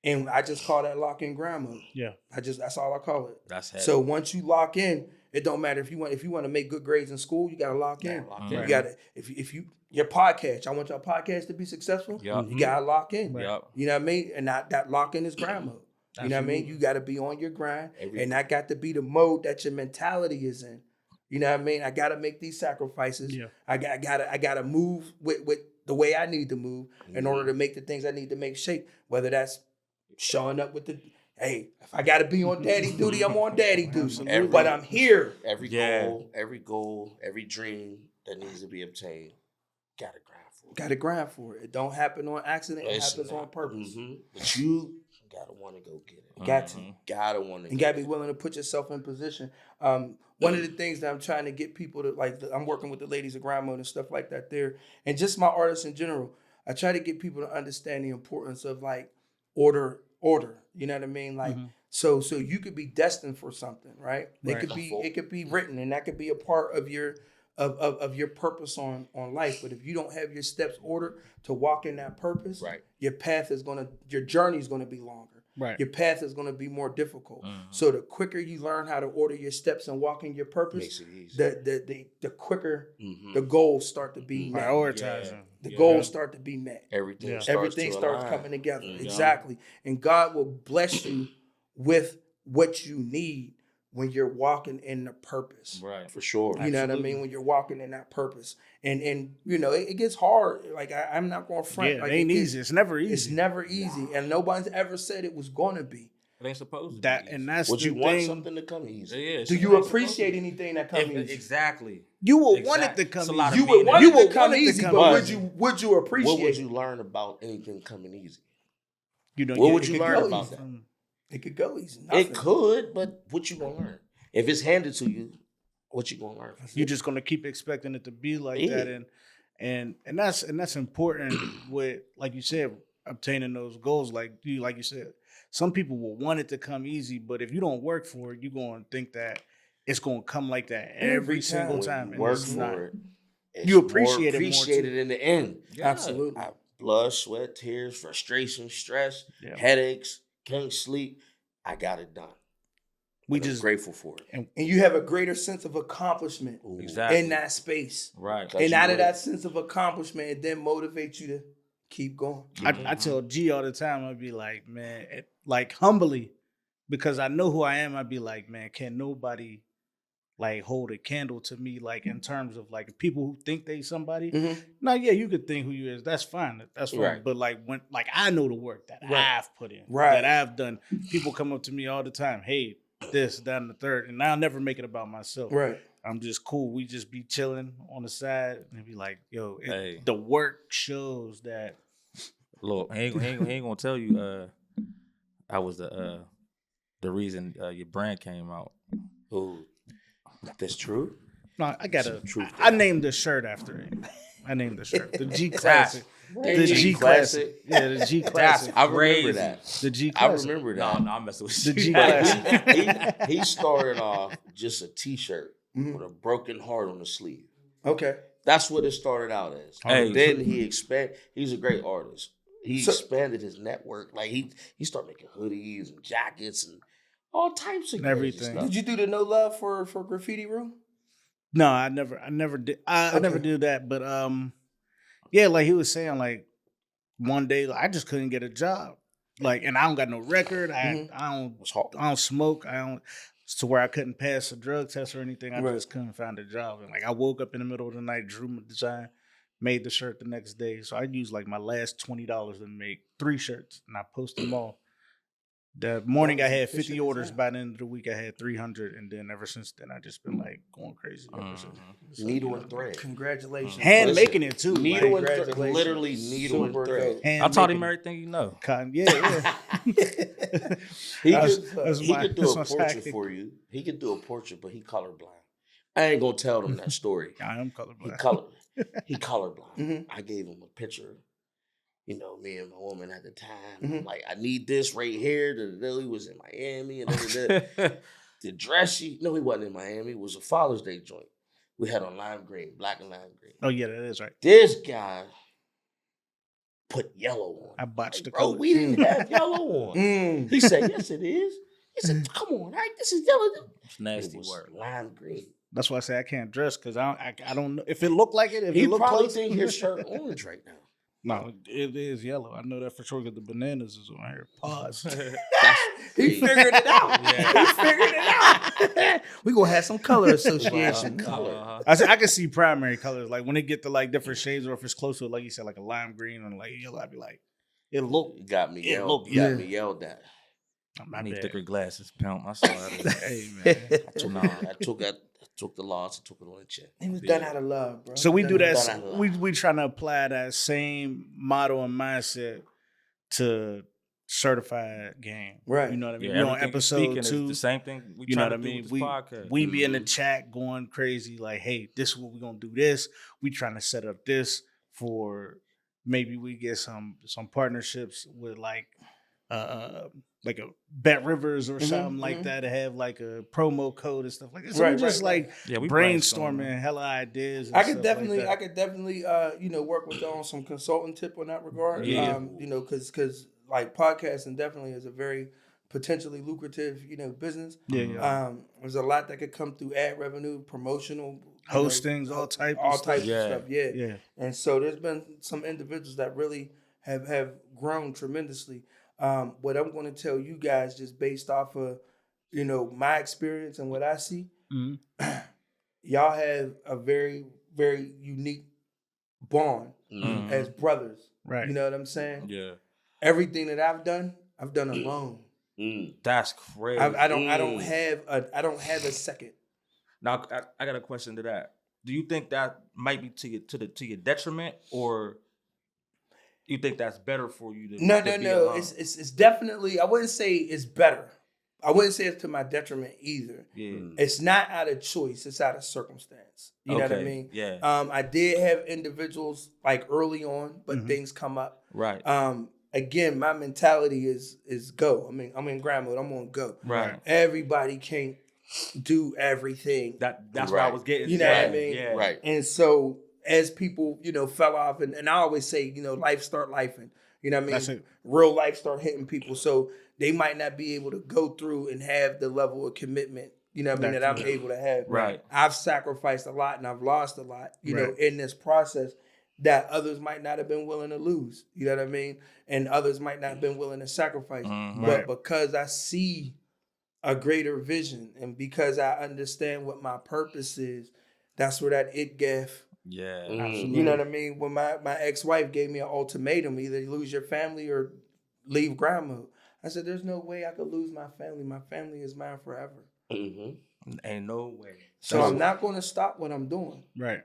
B: And I just call that lock in grind mode.
A: Yeah.
B: That's all I call it.
C: That's heavy.
B: So once you lock in, it don't matter if you want to make good grades in school, you gotta lock in.
D: Lock
B: You
D: in.
B: gotta if you your podcast, I want your podcast to be successful.
C: Yup.
B: You gotta lock in.
C: Yup.
B: You know what I mean? And that lock in is grind mode. You know what I mean? You gotta be on your grind, and that got to be the mode that your mentality is in. You know what I mean? I gotta make these sacrifices.
A: Yeah.
B: I gotta move with the way I need to move in order to make the things I need to make shape. Whether that's showing up with hey, if I gotta be on daddy duty, I'm on daddy duty. But I'm here.
D: Every goal, every dream that needs to be obtained, gotta grind for it.
B: Gotta grind for it. It don't happen on accident. It happens on purpose.
D: But you gotta want to go get it.
B: Got to.
D: Gotta want to.
B: And gotta be willing to put yourself in position. One of the things that I'm trying to get people to I'm working with the ladies of grind mode and stuff like that there, and just my artists in general. I try to get people to understand the importance of order. You know what I mean? So you could be destined for something, right? It could be written, and that could be a part of your of your purpose on life. But if you don't have your steps ordered to walk in that purpose, your journey is gonna be longer.
A: Right.
B: Your path is going to be more difficult. So the quicker you learn how to order your steps and walk in your purpose,
D: Makes it easy.
B: the quicker the goals start to be met.
A: Prioritizing.
B: The goals start to be met.
D: Everything
B: starts coming together. Exactly. And God will bless you with what you need when you're walking in the purpose.
C: Right.
D: For sure.
B: You know what I mean? When you're walking in that purpose. And it gets hard. Like I'm not going to front.
A: Yeah, it ain't easy. It's never easy.
B: It's never easy. And nobody's ever said it was going to be.
C: It ain't supposed to
A: That
C: be.
A: and that's
D: Would
A: the
D: you want
A: thing.
D: something to come easy?
C: Yeah,
B: Do you appreciate anything that comes easy?
C: Exactly.
A: You would want it to
C: It's
A: come
C: a lot
A: easy.
C: of
B: You would want
A: You
B: it
A: would
B: to come
A: want it to
B: easy,
A: come
B: but
A: easy.
B: would you appreciate
D: What would
B: it?
D: you learn about anything coming easy?
A: What
D: would you learn about that?
B: It could go easy.
D: It could, but what you gonna learn? If it's handed to you, what you gonna learn?
A: You're just gonna keep expecting it to be like that, and that's important with, like you said, obtaining those goals. Like you said, some people will want it to come easy, but if you don't work for it, you're gonna think that it's gonna come like that every single time.
D: You
A: and
D: work
A: it's not.
D: for it.
A: You appreciate it more,
D: Appreciate
A: too.
D: it in the end.
B: Yeah. Absolutely.
D: Blood, sweat, tears, frustration, stress, headaches, can't sleep. I got it done. I'm grateful for it.
B: And you have a greater sense of accomplishment
C: Exactly.
B: in that space.
C: Right.
B: And out of that sense of accomplishment, it then motivates you to keep going.
A: I tell G all the time, I'd be like, man, humbly, because I know who I am, I'd be like, man, can nobody hold a candle to me, in terms of people who think they somebody. Now, yeah, you could think who you is. That's fine. That's fine.
D: Right.
A: But when I know the work that I've put in,
B: Right.
A: that I've done. People come up to me all the time, hey, this, that, and the third, and I'll never make it about myself.
B: Right.
A: I'm just cool. We just be chilling on the side and be like, yo,
C: Hey.
A: the work shows that.
C: Look, he ain't gonna tell you. That was the reason your brand came out.
D: Oh, that's true.
A: No, I got
D: Some truth
A: I
D: there.
A: named the shirt after it. I named the shirt the G
C: That's
A: Classic. The
D: G
A: G Classic. Yeah, the G Classic.
D: I remember
C: Crazy.
D: that.
A: The G
D: I
A: Classic.
D: remember
C: No,
D: that.
C: no, I'm messing with
A: The
C: you.
A: G
D: But
A: Classic.
D: he started off just a T-shirt
B: Mhm.
D: with a broken heart on the sleeve.
B: Okay.
D: That's what it started out as.
C: Hey.
D: And then he's a great artist. He
B: So-
D: expanded his network. Like he started making hoodies and jackets and all types of
A: And
D: crazy
A: everything.
D: stuff.
B: Did you do the No Love for Graffiti Room?
A: No, I never did. I never
B: Okay.
A: did that. But yeah, like he was saying, like one day like, I just couldn't get a job. Like, and I don't got no record.
B: Mhm.
D: It was hard.
A: I don't smoke. I don't to where I couldn't pass a drug test or anything. I
B: Right.
A: just couldn't find a job. And like I woke up in the middle of the night, drew my design, made the shirt the next day. So I used like my last $20 to make 3 shirts, and I posted them all. The morning I
B: was
A: had
B: efficient
A: 50
B: as
A: orders.
B: hell.
A: By the end of the week, I had 300, and then ever since then, I just been like going crazy. Ever since. So,
D: Needle
A: you know,
D: and thread.
B: Congratulations.
A: hand
D: Listen,
A: making it too.
D: Needle
A: like,
D: and thread.
B: Congratulations.
D: Literally needle
B: Super
D: and thread.
B: dope.
A: hand
C: I taught
A: making
C: him
A: it.
C: everything you know.
A: Cotton, yeah.
D: He
A: That's-
D: could,
A: that's
D: he
A: my-
D: could do
A: that's
D: a
A: my
D: portrait
A: tactic.
D: for you. He could do a portrait, but he colorblind. I ain't gonna tell them that story.
A: I am
D: He
A: colorblind.
D: colorblind.
B: Mhm.
D: I gave him a picture. You know, me and my woman at the time.
B: Mhm.
D: Like, I need this right here. He was in Miami. And the dress he wasn't in Miami. It was a Father's Day joint. We had on lime green, black and lime green.
A: Oh yeah, that is right.
D: This guy put yellow on.
A: I botched the
D: Bro,
A: color.
D: we didn't have yellow on.
B: Mm.
D: He said, yes, it is. He said, come on, right? This is yellow.
C: It's nasty
D: It was
C: work.
D: lime green.
A: That's why I say I can't dress because I don't know if it looked like it. If
D: He
A: it looked
D: probably
A: close,
D: think his shirt orange right now.
A: No, it is yellow. I know that for sure because the bananas is on here. Pause.
D: That's
B: He figured it out.
C: Yeah.
B: He figured it out. We gonna have some color association.
D: color.
A: I can see primary colors like when they get to like different shades or if it's close to like you said like a lime green and like yellow. I'd be like, it look.
D: You got me
A: Yeah,
D: yelled.
A: look,
D: You got
B: yeah.
D: me yelled at.
A: My
C: I need
A: bad.
C: thicker glasses, pimp. I saw that.
A: Hey man.
D: I took the loss and took it on the chin.
B: He was done out of love, bro.
A: So we do
B: Done
A: that.
B: out of love.
A: We trying to apply that same model and mindset to certified game.
B: Right.
A: You know what I mean?
C: Yeah,
A: we on
C: everything you're
A: episode
C: speaking is
A: 2.
C: the same thing we
A: You know
C: trying
A: what I
C: to do
A: mean?
C: with this podcast.
A: We be in the chat going crazy, like, hey, this is what we're gonna do this. We trying to set up this for maybe we get some partnerships with like a Bet Rivers or something like that to have like a promo code and stuff like that. So
B: Right,
A: we just
B: right,
A: like
C: Yeah, we
A: brainstorming hella ideas. And
B: I could
A: stuff
B: definitely,
A: like that.
B: work with y'all on some consultant tip on that regard.
C: Yeah.
B: Because like podcasting definitely is a very potentially lucrative, business.
A: Yeah.
B: There's a lot that could come through ad revenue, promotional,
A: Hostings, all type of stuff.
B: types
C: Yeah.
B: of stuff. Yeah.
A: Yeah.
B: And so there's been some individuals that really have grown tremendously. What I'm going to tell you guys, just based off of, my experience and what I see,
A: Mhm.
B: y'all have a very, very unique bond
C: Mhm.
B: as brothers.
A: Right.
B: You know what I'm saying?
C: Yeah,
B: Everything that I've done alone.
D: Mm.
C: that's crazy.
B: I don't have a second.
C: Now I got a question to that. Do you think that might be to your detriment, or you think that's better for you to
B: No.
C: be alone?
B: It's definitely. I wouldn't say it's better. I wouldn't say it's to my detriment either.
C: Yeah.
B: It's not out of choice. It's out of circumstance. You know what I
C: Okay,
B: mean?
C: yeah.
B: I did have individuals like early on, but things come up.
C: Right.
B: Again, my mentality is go. I mean, I'm in grind mode. I'm on go.
C: Right.
B: Everybody can't do everything.
C: That's what I
D: Right.
C: was getting.
B: You know what I mean?
C: Yeah.
D: Right.
B: And so as people, fell off, and I always say, life start lifing. You know what I mean?
A: That's it.
B: Real life start hitting people. So they might not be able to go through and have the level of commitment, that I'm able to have.
C: Right.
B: I've sacrificed a lot and I've lost a lot,
A: Right.
B: in this process that others might not have been willing to lose. You know what I mean? And others might not have been willing to sacrifice.
C: Mhm.
B: But
A: Right.
B: because I see a greater vision and because I understand what my purpose is, that's where that it gaff.
C: Yeah.
D: Mm.
B: You know what I mean? When my ex-wife gave me an ultimatum, either you lose your family or leave grandma. I said, there's no way I could lose my family. My family is mine forever.
D: Mm-hmm.
C: Ain't no way.
B: So I'm not going to stop what I'm doing.
A: Right.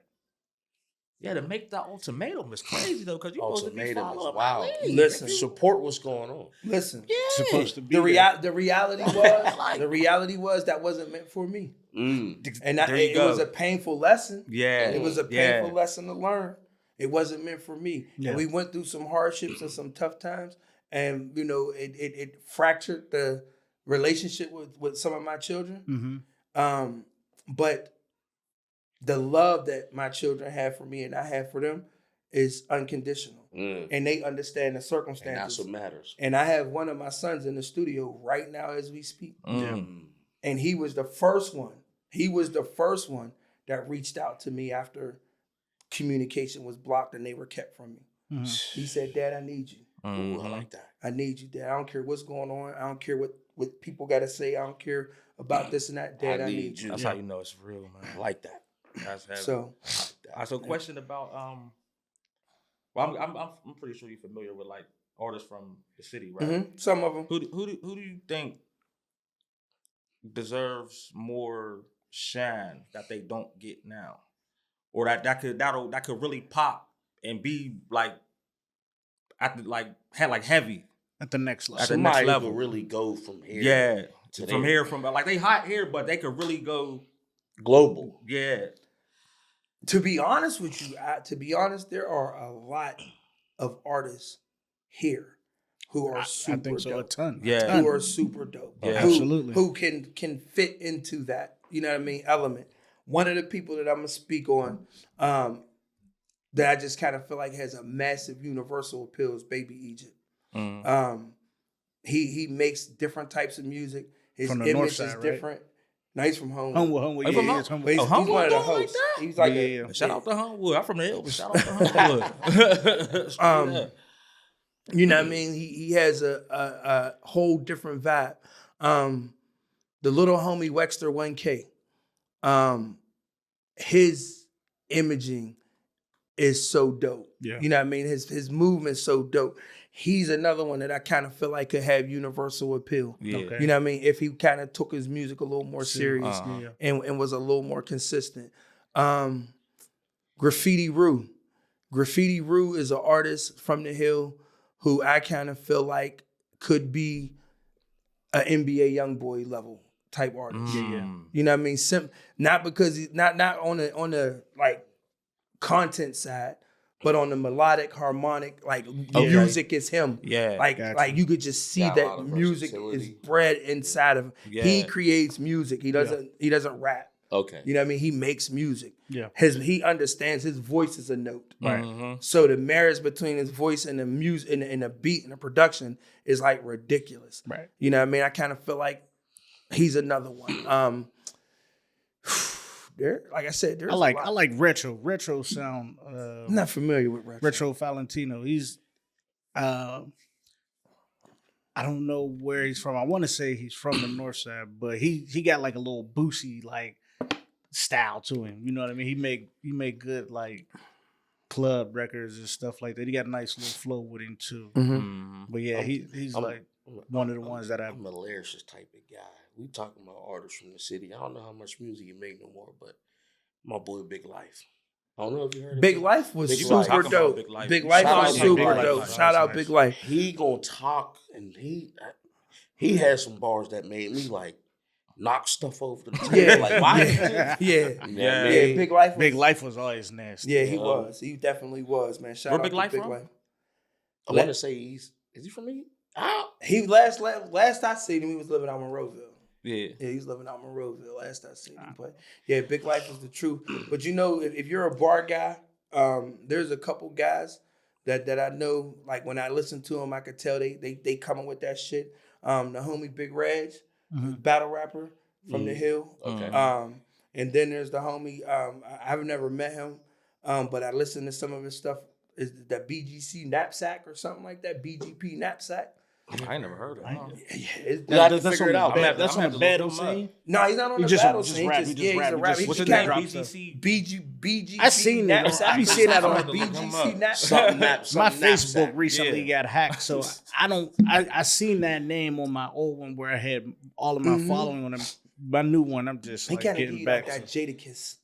C: Yeah, to make the ultimatum is crazy though, because you supposed to be
D: Ultimatum is
C: following
D: wild.
C: my lead.
B: Listen.
D: Support what's going on.
B: Listen,
A: Supposed to be
B: the
A: there.
B: reality was that wasn't meant for me, and
C: There you
B: it
C: go.
B: was a painful lesson.
C: Yeah,
B: It was a painful lesson to learn. It wasn't meant for me.
A: Yeah.
B: And we went through some hardships and some tough times, and it fractured the relationship with some of my children.
A: Mm-hmm.
B: But the love that my children have for me and I have for them is unconditional. And they understand the
D: And
B: circumstances.
D: that's what matters.
B: And I have one of my sons in the studio right now as we speak.
C: Mm.
B: And he was the first one. He was the first one that reached out to me after communication was blocked and they were kept from me.
A: Mm-hmm.
B: He said, "Dad, I need you.
D: Ooh, I like that.
B: I need you, Dad. I don't care what's going on. I don't care what people got to say. I don't care about this and that. Dad, I need you."
C: That's how you know it's real, man.
D: I like that.
C: That's heavy.
B: So,
C: So question about well, I'm pretty sure you're familiar with like artists from the city, right?
B: some of them.
C: Who do you think deserves more shine that they don't get now, or that could really pop and be like heavy
A: At the next level.
C: at the next
D: Somebody
C: level?
D: could really go from here.
C: Yeah,
D: to
C: from
D: there.
C: here, from like they hot here, but they could really go.
D: Global.
C: Yeah,
B: To be honest with you, there are a lot of artists here who are
A: I
B: super
A: think so. A
B: dope.
A: ton.
C: Yeah.
A: A ton.
B: Who are super dope.
C: Yeah.
B: Who-
A: Absolutely.
B: Who can fit into that, you know what I mean, element. One of the people that I'm gonna speak on, that I just kind of feel like has a massive universal appeal is Baby Egypt. He makes different types of music. His
A: From the
B: image
A: north
B: is
A: side, right?
B: different. No, he's from Homewood.
A: Homewood.
C: Hey,
A: Yeah,
C: from
A: yeah,
C: Home-
A: it's Homewood.
B: But he's
C: Homewood
B: one of the
C: doing like
B: hosts.
C: that?
B: He's like
A: Yeah.
C: shout out to Homewood. I'm from the hill, but shout out to Homewood.
B: You know what I mean? He has a whole different vibe. The little homie Wexter 1K, his imaging is so dope.
A: Yeah.
B: You know what I mean? His movement's so dope. He's another one that I kind of feel like could have universal appeal.
C: Yeah.
A: Okay.
B: You know what I mean? If he kind of took his music a little more serious
A: Yeah.
B: and was a little more consistent. Graffiti Roo. Graffiti Roo is an artist from the Hill who I kind of feel like could be an NBA YoungBoy level type artist. You know what I mean? Not because he's not on the like content side, but on the melodic, harmonic, like music is him.
C: Yeah.
B: Like you could just see
D: Got a lot
B: that
D: of
B: music is
D: versatility.
B: bred inside of him.
C: Yeah.
B: He creates music. He doesn't rap.
D: Okay.
B: You know what I mean? He makes music.
A: Yeah.
B: He understands his voice is a note.
C: Right.
B: So the marriage between his voice and the music and the beat and the production is like ridiculous.
A: Right.
B: You know what I mean? I kind of feel like he's another one. There, like I said, there's
A: I
B: a lot.
A: like retro sound.
B: I'm not familiar with retro.
A: Retro Valentino. He's I don't know where he's from. I want to say he's from the north side, but he got like a little boosie like style to him. You know what I mean? He make good like club records and stuff like that. He got a nice little flow with him too. But yeah, he's like one of the ones that
D: I'm a lyricist type of guy. We talking about artists from the city. I don't know how much music you make no more, but my boy Big Life. I don't know if you heard of
B: Big
D: him.
B: Life was
D: Big
B: super
D: Life.
C: Talking about
B: dope.
C: Big Life.
B: Big Life
D: Shout
B: was
D: out Big
B: super
D: Life.
B: dope.
A: That
B: Shout
A: was
B: out
A: nice.
B: Big Life.
D: He gonna talk, and he had some bars that made me like knock stuff over the table.
B: Yeah,
D: Like why?
B: yeah.
D: You know what I
C: Yeah.
D: mean?
B: Yeah, Big Life.
A: Big Life was always nasty.
B: Yeah, he was. He definitely was, man. Shout
C: Where
B: out
C: Big
B: to
C: Life
B: Big
C: from?
B: Life.
D: I want to say is he from me?
B: He last I seen him, he was living out in Monroeville.
C: Yeah.
B: Yeah, he was living out in Monroeville last I seen him. But yeah, Big Life is the truth. But you know, if you're a bar guy, there's a couple guys that I know. Like when I listen to them, I could tell they coming with that shit. The homie Big Reg, battle rapper from the Hill.
D: Okay.
B: And then there's the homie. I've never met him, but I listened to some of his stuff. Is that BGC knapsack or something like that? BGP knapsack.
C: I ain't never heard of him.
D: We'll have to figure it out.
A: That's
C: I'm
A: on
C: gonna
A: the
C: have to
A: battle
C: look him up.
A: scene.
B: No, he's not on
A: He
B: the
A: just-
B: battle
A: just
B: scene.
A: rap.
B: Just,
A: He
B: yeah,
A: just
B: he's a
A: rap. He
B: rapper.
A: just-
B: He
C: What's his
B: kinda
C: name?
A: drops
C: BCC.
B: BGC
A: I seen that.
B: knapsack.
A: I be seeing that on
C: I'm gonna look him
B: BGC
C: up.
B: knapsack.
D: Something
A: my
D: something
A: Facebook
D: knapsack.
A: recently
C: Yeah.
A: got hacked, so I seen that name on my old one where I had all of my following on him. my new one. I'm just
B: He
A: like
B: kind of give
A: getting
B: you
A: back.
B: like that Jadakiss.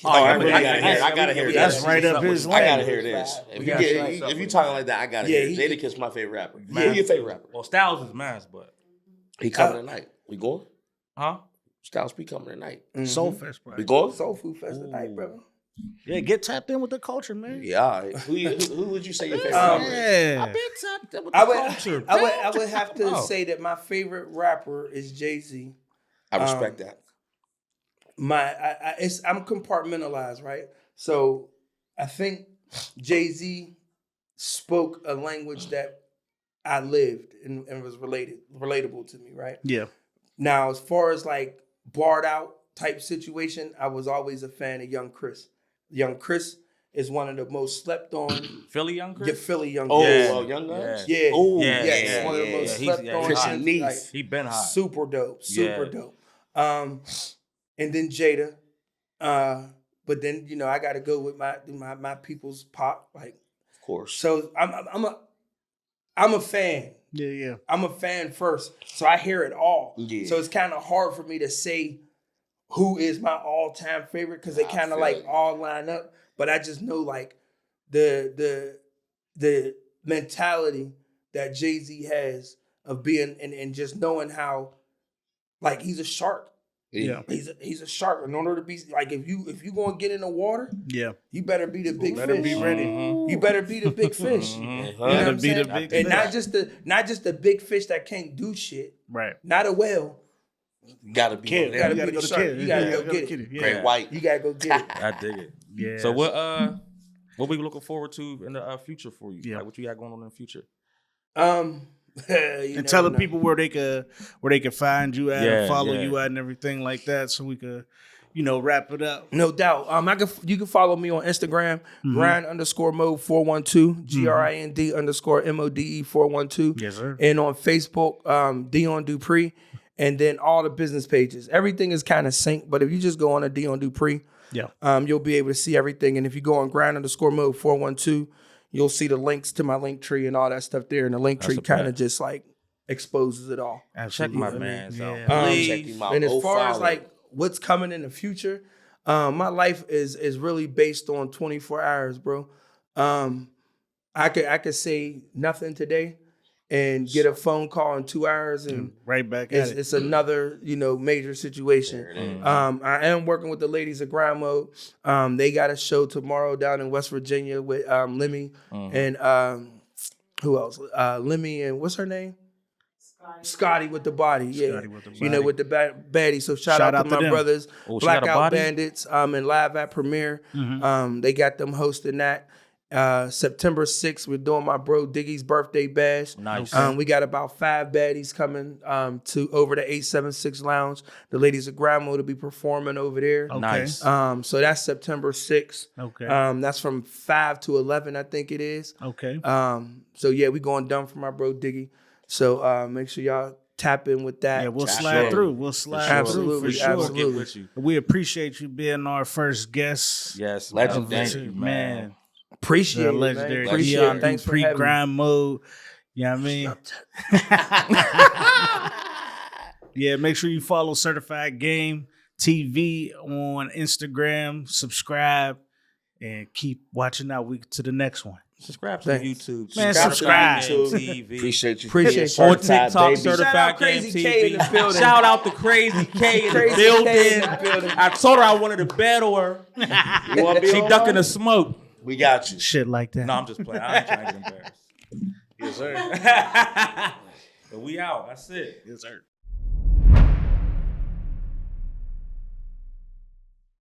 D: Oh, I
C: yeah,
D: really
C: I-
D: gotta
C: I-
D: hear it.
C: I-
D: I gotta hear
C: yeah,
D: this.
A: That's right up his
D: I gotta
A: lane.
D: hear this.
B: We
D: If
B: gotta
D: you
B: try
D: get,
C: something
D: if you
C: with
D: talking
C: that.
D: like that, I gotta
B: Yeah,
D: hear it.
B: he-
D: Jadakiss my favorite rapper.
C: Man.
D: Who your favorite rapper?
C: Well, Styles is mine, but
D: He coming tonight. We going?
C: huh?
D: Styles P coming tonight.
A: Soul Fest,
D: We
A: right?
D: going?
B: Soul Food Fest tonight, brother.
A: Yeah, get tapped in with the culture, man.
D: Yeah. All right. Who would you say your favorite rapper is?
A: Yeah.
C: I've been tapped in with the
B: I would,
C: culture.
B: I would have to
C: Oh.
B: say that my favorite rapper is Jay-Z.
D: I respect that.
B: I'm compartmentalized, right? So I think Jay-Z spoke a language that I lived and was relatable to me, right?
A: Yeah.
B: Now, as far as like barred out type situation, I was always a fan of Young Chris. Young Chris is one of the most slept on.
C: Philly Young Chris?
B: Yeah, Philly Young
D: Oh,
B: Chris.
C: Yeah.
D: Young Guns?
B: Yeah.
D: Oh,
C: Yeah,
B: Yes,
C: yeah,
B: one of the
C: yeah,
B: most
C: yeah.
B: slept
C: He's-
B: on.
C: yeah,
D: Chris
B: shit,
D: and Neef.
B: like,
C: He been hot.
B: super dope. Super
C: Yeah.
B: dope. And then Jada. But then, you know, I gotta go with my people's pop. Like,
D: Of course.
B: so I'm a fan.
A: Yeah, yeah.
B: I'm a fan first. So I hear it all.
D: Yeah.
B: So it's kind of hard for me to say who is my all-time favorite because they
D: I
B: kind of
D: feel
B: like
D: you.
B: all line up. But I just know like the mentality that Jay-Z has of being and just knowing how like he's a shark.
A: Yeah.
B: He's a shark. In order to be like if you gonna get in the water,
A: Yeah.
B: you better be the big
A: Better
B: fish.
A: be ready.
B: You better be the big fish.
C: Mhm.
B: You know what
A: Better
B: I'm
A: be
B: saying?
A: the big
B: And
A: fish.
B: not just the big fish that can't do shit.
A: Right.
B: Not a whale.
D: Gotta be.
A: Kid.
D: one of
B: Gotta
D: them.
B: be
A: go
B: the
A: to
B: shark.
A: kid.
B: You gotta
A: Yeah,
B: go
A: gotta
B: get
A: kid
B: it.
A: Yeah.
D: Great White.
B: You gotta go get it.
C: I dig it.
A: Yeah.
C: So what we looking forward to in the future for you?
A: Yeah.
C: Like what you got going on in the future?
A: And tell the people where they could find you at
C: Yeah,
A: and follow
C: yeah.
A: you at and everything like that, so we could, wrap it up.
B: No doubt. You can follow me on Instagram, grind_mode 412, GRIND_MODE 412.
A: Yes, sir.
B: And on Facebook, Dion Dupree, and then all the business pages. Everything is kind of synced, but if you just go on to Dion Dupree,
A: Yeah.
B: you'll be able to see everything. And if you go on grind_mode 412, you'll see the links to my link tree and all that stuff there. And the link tree
C: a
B: kind of
C: fact.
B: just like exposes it all.
C: Check my
A: Absolutely.
C: man's
A: Yeah.
C: out. Please.
D: Check him out.
B: And as
D: Go
B: far as
D: follow.
B: like what's coming in the future, my life is really based on 24 hours, bro. I could say nothing today and get a phone call in 2 hours and
A: Right back at it.
B: it's another, major situation.
D: There it is.
B: I am working with the ladies of Grind Mode. They got a show tomorrow down in West Virginia with Lemmy and who else? Lemmy and what's her name? Scotty with the body. Yeah.
A: Scotty with the body.
B: With the baddie. So shout
A: Shout
B: out
A: out
B: to
A: to
B: my
A: them.
B: brothers,
C: Oh, she got a
B: Blackout
C: body?
B: Bandits, and Live at Premiere. They got them hosting that. September 6th, we're doing my bro Diggy's birthday bash.
C: Nice.
B: We got about 5 baddies coming to over the 876 Lounge. The ladies of Grandma will be performing over there.
A: Okay.
C: Nice.
B: So that's September 6th.
A: Okay.
B: That's from 5 to 11, I think it is.
A: Okay.
B: So yeah, we going dumb for my bro Diggy. So make sure y'all tap in with that.
A: Yeah, we'll
D: Sure.
A: slide through. We'll slide
B: Absolutely,
A: through for sure.
B: absolutely.
C: We'll get with you.
A: We appreciate you being our first guest.
C: Yes,
D: Legend.
C: man.
D: Thank
C: Thank you,
A: man.
C: man.
B: Appreciate
A: The
B: it, man.
A: legendary
B: Appreciate
A: Dion
B: it. Thanks for
A: Dupree
B: having me.
A: Grind Mode. You know what I mean? Yeah, make sure you follow Certified Game TV on Instagram, subscribe, and keep watching out to the next one.
C: Subscribe to
B: Thanks.
C: YouTube.
A: Man,
C: Subscribe
A: subscribe.
C: to TV.
D: Appreciate you.
B: Appreciate
D: Being
B: you.
C: On
D: certified,
C: TikTok,
D: baby.
C: Certified
B: Shout out
C: Game
B: Crazy K in the
C: TV.
B: building.
C: Shout out to Crazy K in the
B: Crazy K
C: building.
B: in the building.
C: I told her I wanted to battle her.
D: You wanna be
C: She
D: on
C: ducking
D: one?
C: the smoke.
D: We got you.
A: Shit like that.
C: No, I'm just playing. I ain't trying to get embarrassed. Yes, sir. But we out. That's it.
A: Yes, sir.